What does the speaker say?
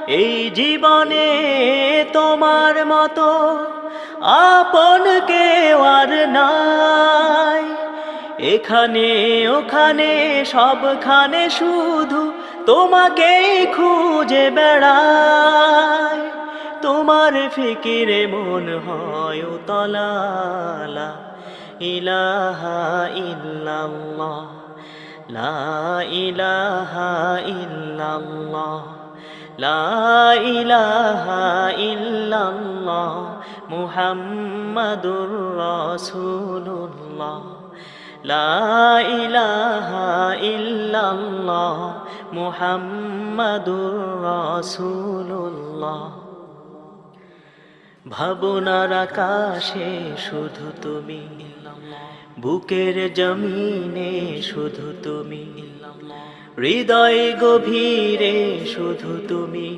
এই জীবনে তোমার মতো আপন কেউ আর নাই। এখানে ওখানে সবখানে শুধু তোমাকেই খুঁজে বেড়াই। তোমার ফিকিরে মন হয় উতলা, লা ইলাহা ইল্লাল্লাহ, লা ইলাহা ইল্লাল্লাহ, লা ইলাহা ইল্লাল্লাহ, মুহাম্মাদুর রাসূলুল্লাহ, লা ইলাহা ইল্লাল্লাহ, মুহাম্মাদুর রাসূলুল্লাহ। ভাবনার আকাশে শুধু তুমি, বুকের জমিনে শুধু তুমি, হৃদয় গভীরে শুধু তুমি।